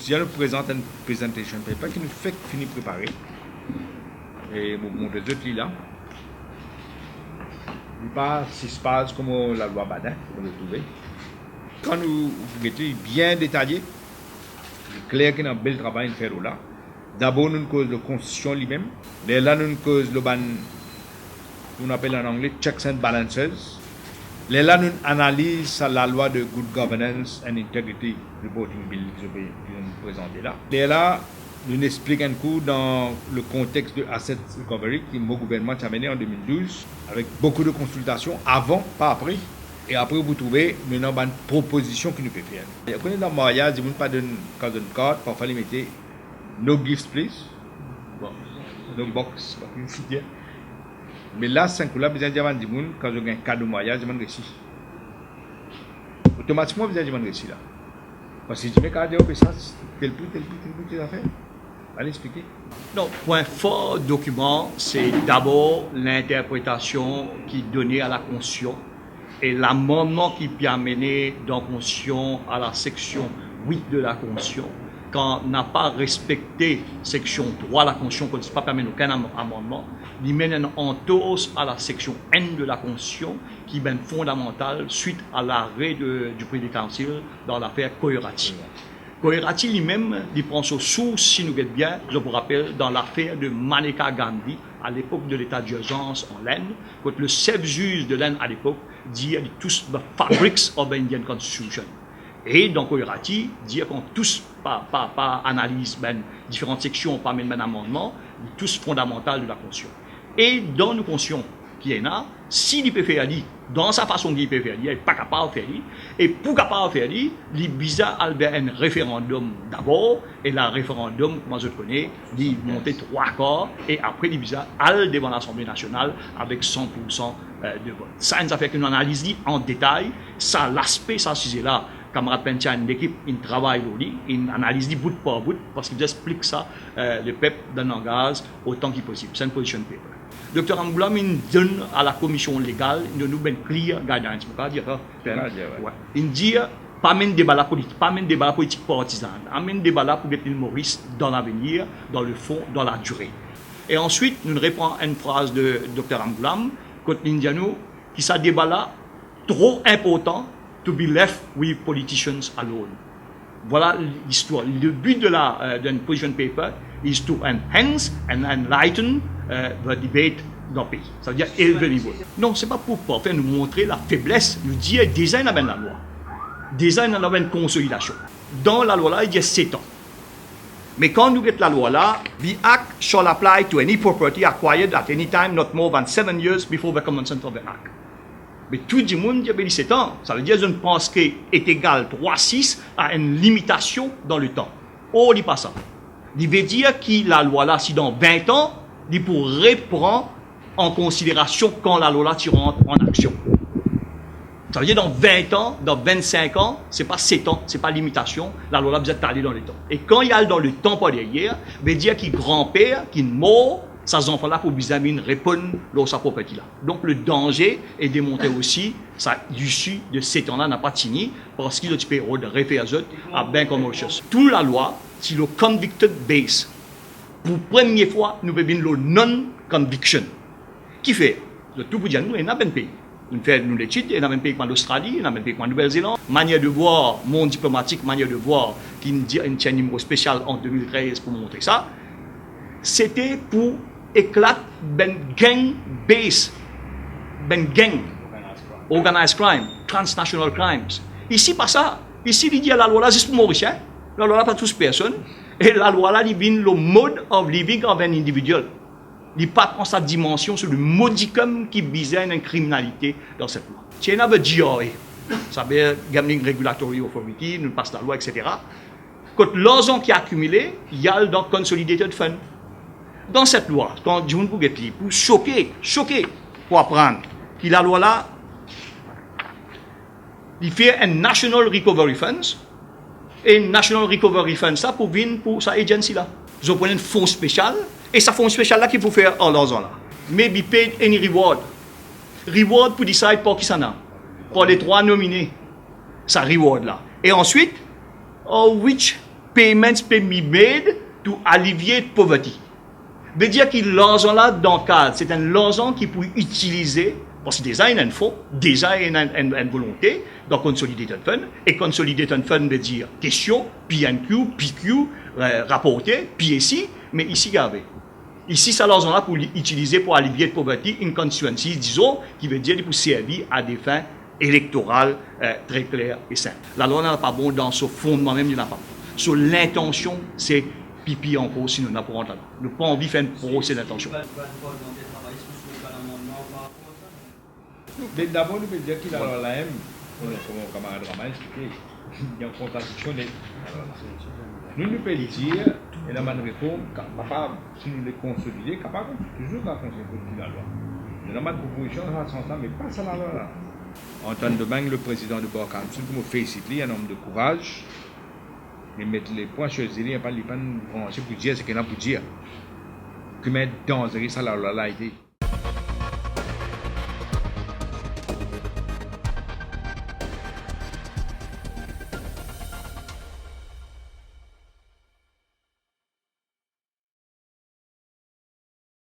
si on présente une presentation paper qui nous fait finir préparer. Et mon deuxième là. Il pas 6 pages comme la loi Badin, vous le trouvez. Quand nous mettons bien détaillé, c'est clair qu'il y a un bel travail à faire là. D'abord, nous cause la constitution lui-même. Là, nous cause le ban, qu'on appelle en anglais checks and balances. Là, nous analyse la loi de good governance and integrity reporting bill que je vais vous présenter là. Là, nous expliquons un coup dans le contexte de asset recovery que mon gouvernement a mené en 2012 avec beaucoup de consultations avant, pas après. Et après, vous trouvez maintenant une proposition que nous pouvons faire. Il y a dans le mariage, ils ne pas donner carte, parfois ils mettent no gifts please, bon, no box, mais là, 5 là, besoin de dire quand je gagne un cadeau mariage, je m'en réussis. Automatiquement, besoin de dire réussi là. Parce que si tu mets cadeau, ça, tel prix, tu as fait. Allez expliquer. Donc, point fort du document, c'est d'abord l'interprétation qui est donnée à la Constitution et l'amendement qui peut amener dans la Constitution à la section 8 de la Constitution. Quand on n'a pas respecté section 3 de la Constitution, qu'on ne pas permis aucun amendement, il mène en entorse à la section N de la Constitution, qui est fondamentale suite à l'arrêt du président Council dans l'affaire Koirati. Koirati lui-même, il prend son source, si nous regardons bien, je vous rappelle, dans l'affaire de Maneka Gandhi, à l'époque de l'état d'urgence en l'Inde, quand le chef juge de l'Inde à l'époque dit tous the fabrics of the Indian Constitution. Et donc, Koirati dit qu'on tous, pas analyse différentes sections, pas même un amendement, tous fondamentaux de la Constitution. Et dans nos constitutions qui est là, s'il peut faire dans sa façon qu'il peut faire, il n'est pas capable de faire. Et pour capable de faire, il est bizarre un référendum d'abord, et le référendum, moi je le connais, il montait 3 quarts, et après il est bizarre aller devant l'Assemblée nationale avec 100% de vote. Ça, ça fait qu'une analyse en détail, ça, l'aspect, ça, c'est là. Camarade Pentia, une équipe, il travaille il analyse bout par bout, parce qu'il explique ça, le peuple d'un langage autant qu'il possible. C'est une position paper. Docteur Amboulam, il donne à la commission légale, il donne nous une clear guidance. Vous pouvez dire ça? Ouais. Il dit, pas même débat politique, pas même débat politique partisan, pas même débat pour être Maurice dans l'avenir, dans le fond, dans la durée. Et ensuite, nous reprenons une phrase de Docteur Amboulam, côté Indiano, qui ça débat là, trop important to be left with politicians alone. Voilà l'histoire. Le but d'une position paper is to enhance and enlighten the debate dans le pays. Ça veut dire élever le niveau. Non, ce n'est pas pour faire nous montrer la faiblesse. Nous dire déjà il y a la loi. Déjà il y a une consolidation. Dans la loi là, il y a 7 ans. Mais quand nous avons la loi là, the act shall apply to any property acquired at any time not more than 7 years before the commencement of the act. Mais tout le monde dit 17 ans. Ça veut dire que je ne pense qu'il est égal 3-6 à une limitation dans le temps. Oh, il dit pas ça. Il veut dire que la loi là, si dans 20 ans, il pourrait prendre en considération quand la loi là rentre en action. Ça veut dire dans 20 ans, dans 25 ans, c'est pas 7 ans, c'est pas limitation, la loi là vous êtes allé dans le temps. Et quand il y a dans le temps pas derrière, il veut dire qu'il grand-père, qu'il mort, ces enfants-là, pour bizarrement répondre à sa propriété là. Donc le danger est démontré aussi, ça issue de 7 ans-là n'a pas fini, parce qu'il peut référer à bien comme autre chose. Toute la loi, c'est le convicted base. Pour la première fois, nous avons le non-conviction. Qui fait? Tout pour dire, nous, il y a un pays. Nous faisons l'étude, il y a un pays comme l'Australie, il y a un pays comme la Nouvelle-Zélande. Manière de voir, monde diplomatique, manière de voir, qui tient un numéro spécial en 2013 pour montrer ça. C'était pour éclater ben gang base, ben gang, organized crime, transnational crimes. Ici, pas ça. Ici, il dit la loi là, juste pour Maurice. La loi là, pas tous personnes. Et la loi là, il vient le mode of living of an individual. Il pas prend sa dimension sur le modicum qui visait une criminalité dans cette loi. C'est une GRA, ça veut dire Gambling Regulatory Authority, nous passe la loi, etc. Quand l'argent qui est accumulé, il y a dans Consolidated Fund. Dans cette loi, quand je vous dis pour choquer, pour apprendre, que la loi là, il fait un National Recovery Funds, et un National Recovery Funds, ça pour venir pour sa agency là. Ils ont pris un fonds spécial, et ce fonds spécial là qui peut faire en l'argent là. Maybe paid any reward. Reward pour décider pour qui ça n'a. Pour les 3 nominés, ça reward là. Et ensuite, which payments be made to alleviate poverty. Veut dire que l'argent là dans le cadre, c'est un argent qui peut utiliser, parce que déjà il y a un fonds, déjà il y a une volonté, dans Consolidated Fund, et Consolidated Fund veut dire question, PNQ, PQ, rapporté, PSI, mais ici il y avait. Ici, ça l'argent là pour l'utiliser pour allevier la pauvreté, une constituency, disons, qui veut dire pour servir à des fins électorales très claires et simples. La loi n'est pas bon dans ce fondement même, il n'y en a pas. Sur l'intention, c'est pipi en gros si nous n'avons pas rentrer là. Nous n'avons pas envie de faire un procès d'intention. D'abord, nous pouvons dire qu'il a la M, comme mon camarade Rama expliqué, il y a une contradiction nette. Nous pouvons dire, et la réforme, capable, si nous les consolider, capable, toujours la conséquence de la loi. Nous avons une proposition dans ce sens-là, mais pas ça la loi là. En tant que le président de Bar Council, comme félicite, il y a un homme de courage, mais mettre les points sur les îles, il n'y a pas de brancher pour dire ce qu'il y a pour dire. Que mettre dans ça la loi là a été.